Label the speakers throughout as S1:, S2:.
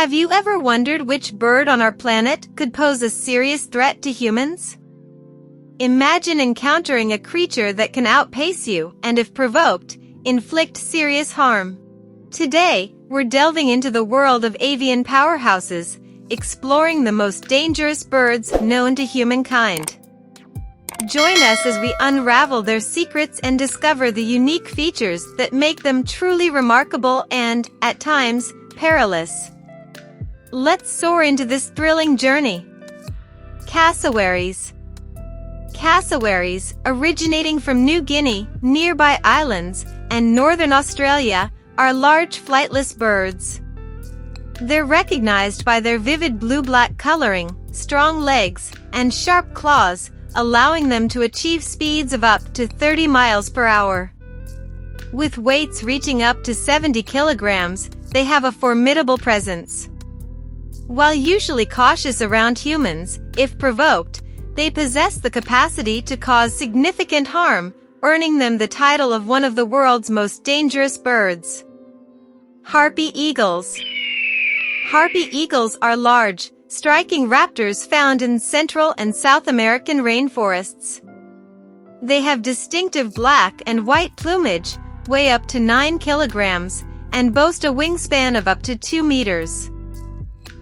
S1: Have you ever wondered which bird on our planet could pose a serious threat to humans? Imagine encountering a creature that can outpace you and, if provoked, inflict serious harm. Today, we're delving into the world of avian powerhouses, exploring the most dangerous birds known to humankind. Join us as we unravel their secrets and discover the unique features that make them truly remarkable and, at times, perilous. Let's soar into this thrilling journey. Cassowaries. Cassowaries, originating from New Guinea, nearby islands, and northern Australia, are large flightless birds. They're recognized by their vivid blue-black coloring, strong legs, and sharp claws, allowing them to achieve speeds of up to 30 miles per hour. With weights reaching up to 70 kilograms, they have a formidable presence. While usually cautious around humans, if provoked, they possess the capacity to cause significant harm, earning them the title of one of the world's most dangerous birds. Harpy Eagles. Harpy eagles are large, striking raptors found in Central and South American rainforests. They have distinctive black and white plumage, weigh up to 9 kilograms, and boast a wingspan of up to 2 meters.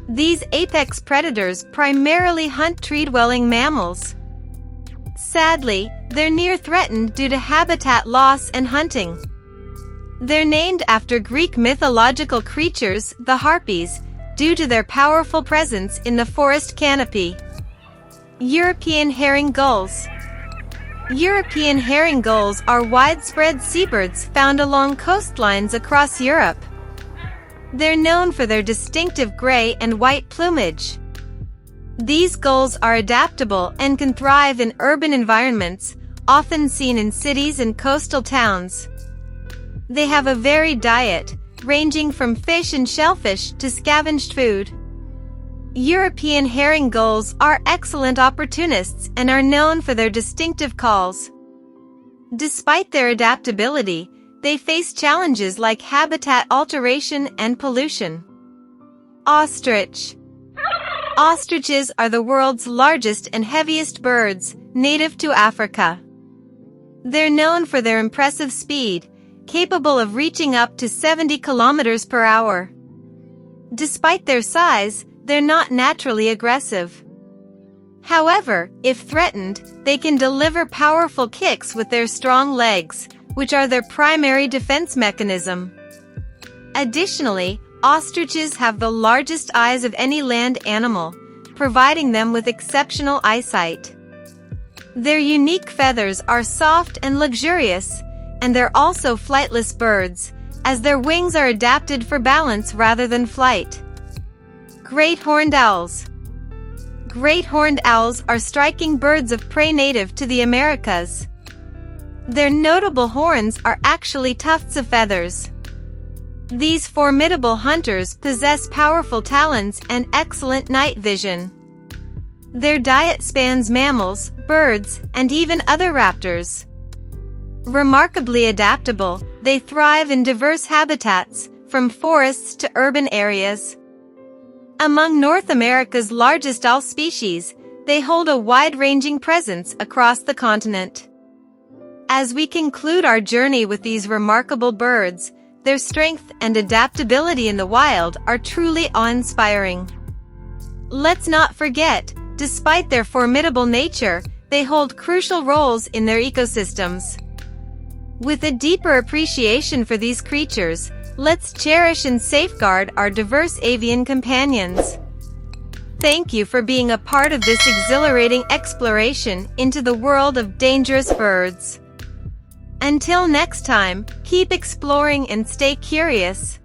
S1: These apex predators primarily hunt tree-dwelling mammals. Sadly, they're near threatened due to habitat loss and hunting. They're named after Greek mythological creatures, the Harpies, due to their powerful presence in the forest canopy. European Herring Gulls. European herring gulls are widespread seabirds found along coastlines across Europe. They're known for their distinctive gray and white plumage. These gulls are adaptable and can thrive in urban environments, often seen in cities and coastal towns. They have a varied diet, ranging from fish and shellfish to scavenged food. European herring gulls are excellent opportunists and are known for their distinctive calls. Despite their adaptability, they face challenges like habitat alteration and pollution. Ostrich. Ostriches are the world's largest and heaviest birds, native to Africa. They're known for their impressive speed, capable of reaching up to 70 kilometers per hour. Despite their size, they're not naturally aggressive. However, if threatened, they can deliver powerful kicks with their strong legs, which are their primary defense mechanism. Additionally, ostriches have the largest eyes of any land animal, providing them with exceptional eyesight. Their unique feathers are soft and luxurious, and they're also flightless birds, as their wings are adapted for balance rather than flight. Great horned owls. Great horned owls are striking birds of prey native to the Americas. Their notable horns are actually tufts of feathers. These formidable hunters possess powerful talons and excellent night vision. Their diet spans mammals, birds, and even other raptors. Remarkably adaptable, they thrive in diverse habitats, from forests to urban areas. Among North America's largest owl species, they hold a wide-ranging presence across the continent. As we conclude our journey with these remarkable birds, their strength and adaptability in the wild are truly awe-inspiring. Let's not forget, despite their formidable nature, they hold crucial roles in their ecosystems. With a deeper appreciation for these creatures, let's cherish and safeguard our diverse avian companions. Thank you for being a part of this exhilarating exploration into the world of dangerous birds. Until next time, keep exploring and stay curious.